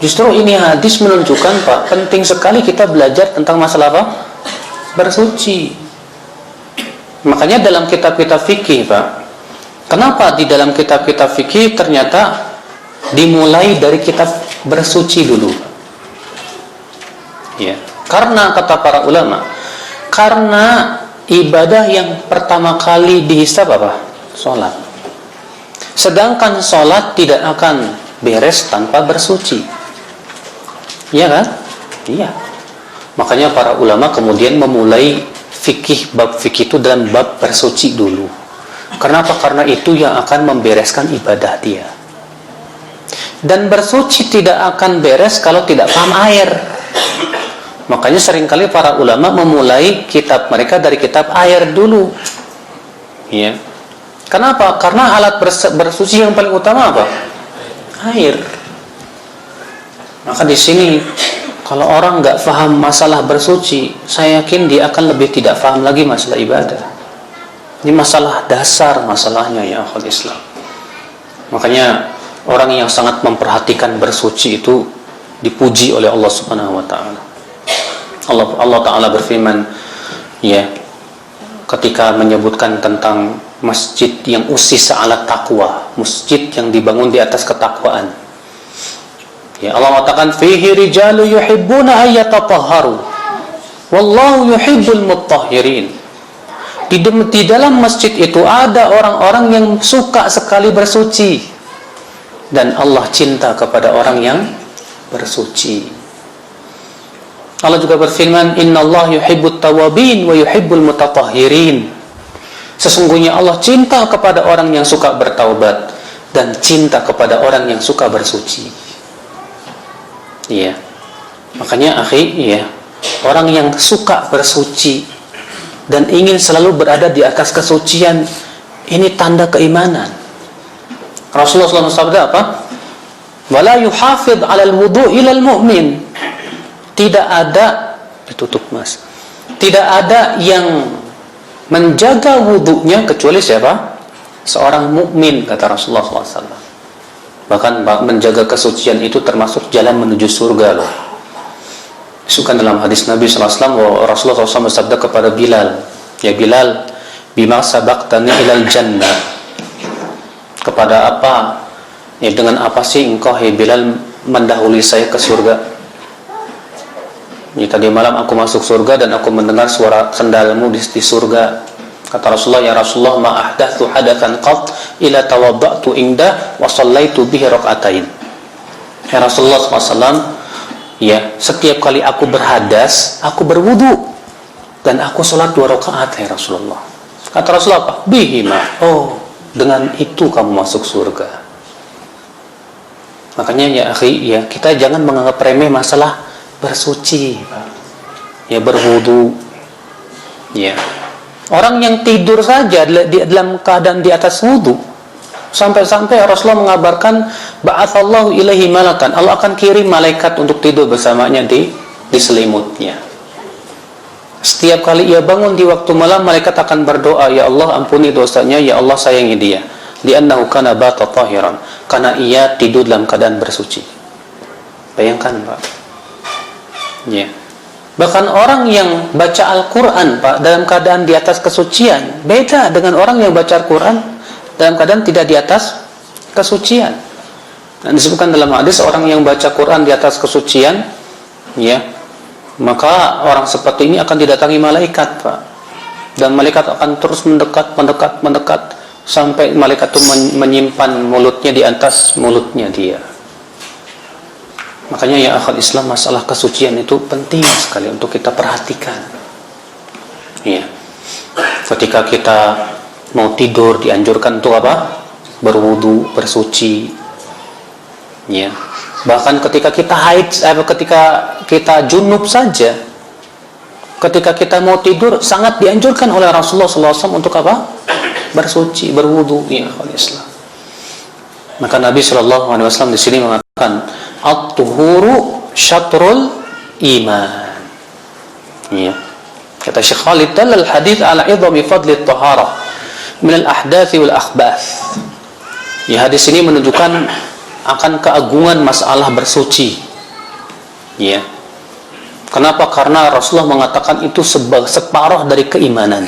Justru ini hadis menunjukkan, Pak, penting sekali kita belajar tentang masalah apa? Bersuci. Makanya dalam kitab-kitab fikih, Pak, kenapa di dalam kitab-kitab fikih ternyata dimulai dari kitab bersuci dulu? Ya, karena kata para ulama, karena ibadah yang pertama kali dihisab apa? Sholat. Sedangkan sholat tidak akan beres tanpa bersuci. Iya kan? Iya. Makanya para ulama kemudian memulai fikih, bab fikih itu dalam bab bersuci dulu. Kenapa? Karena itu yang akan membereskan ibadah dia. Dan bersuci tidak akan beres kalau tidak paham air. Makanya seringkali para ulama memulai kitab mereka dari kitab air dulu. Ya. Kenapa? Karena alat bersuci yang paling utama apa? Air. Maka di sini kalau orang nggak paham masalah bersuci, saya yakin dia akan lebih tidak paham lagi masalah ibadah. Ini masalah dasar masalahnya, ya akhwat Islam. Makanya orang yang sangat memperhatikan bersuci itu dipuji oleh Allah Subhanahu wa taala. Allah taala berfirman, ya, ketika menyebutkan tentang masjid yang usisa ala taqwa, masjid yang dibangun di atas ketakwaan. Ya, Allah mengatakan fihi rijalu yuhibbuna ayyatatahharu wallahu yuhibbul mutahhirin. Di dalam masjid itu ada orang-orang yang suka sekali bersuci dan Allah cinta kepada orang yang bersuci. Allah juga berfirman, innallaha yuhibbut tawwabin wa yuhibbul mutatahhirin. Sesungguhnya Allah cinta kepada orang yang suka bertaubat dan cinta kepada orang yang suka bersuci. Iya. Makanya akhi, iya, orang yang suka bersuci dan ingin selalu berada di atas kesucian, ini tanda keimanan. Rasulullah SAW bersabda apa? Wala yuhafidh 'alal wudu' ilal mu'min. Tidak ada, ditutup Mas. Tidak ada yang menjaga wudunya kecuali siapa? Seorang mukmin, kata Rasulullah SAW. Bahkan menjaga kesucian itu termasuk jalan menuju surga loh. Disebutkan dalam hadis Nabi SAW, Rasulullah SAW bersabda kepada Bilal, ya Bilal, bima sabaqtani ilal jannah. Kepada apa? Ya dengan apa sih engkau, hai Bilal, mendahului saya ke surga? Ya, tadi malam aku masuk surga dan aku mendengar suara sendalmu di surga. Kata Rasulullah, ya Rasulullah, ma ahdatsu hadatsan qat ila tawaddatu inda wa shallaitu bihi rak'atain. Ya Rasulullah SAW, ya, setiap kali aku berhadas, aku berwudu dan aku sholat 2 rakaat, ya Rasulullah. Kata Rasulullah apa? Bihima. Oh, dengan itu kamu masuk surga. Makanya ya akhi, ya, kita jangan menganggap remeh masalah bersuci, ya, berwudu, ya. Orang yang tidur saja dalam keadaan di atas wudu, sampai-sampai Rasulullah mengabarkan ba'atsallahu ilaihi malakan, Allah akan kirim malaikat untuk tidur bersamanya di selimutnya. Setiap kali ia bangun di waktu malam, malaikat akan berdoa, ya Allah ampuni dosanya, ya Allah sayangi dia, li'annahu kana bata tahiran, karena ia tidur dalam keadaan bersuci. Bayangkan, Pak. Ya. Bahkan orang yang baca Al-Quran, Pak, dalam keadaan di atas kesucian, beda dengan orang yang baca Al-Quran dalam keadaan tidak di atas kesucian. Dan disebutkan dalam hadis, orang yang baca Quran di atas kesucian, ya, maka orang seperti ini akan didatangi malaikat, Pak. Dan malaikat akan terus mendekat sampai malaikat itu menyimpan mulutnya di atas mulutnya dia. Makanya ya akhwat Islam, masalah kesucian itu penting sekali untuk kita perhatikan. Ya. Ketika kita mau tidur dianjurkan untuk apa? Berwudu, bersuci. Ya. Bahkan ketika kita haid, ketika kita junub saja, ketika kita mau tidur sangat dianjurkan oleh Rasulullah SAW untuk apa? Bersuci, berwudu, ya akhwat Islam. Maka Nabi SAW di sini mengatakan, at-tuhuru syatrul iman. Ya. Kata Syekh Khalid, dalal hadits ala idhami fadli at-taharah min al-ahdath wal akhbath. Ya, hadis ini menunjukkan akan keagungan masalah bersuci. Ya. Kenapa? Karena Rasulullah mengatakan itu separuh dari keimanan.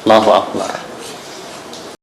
Allahu Akbar.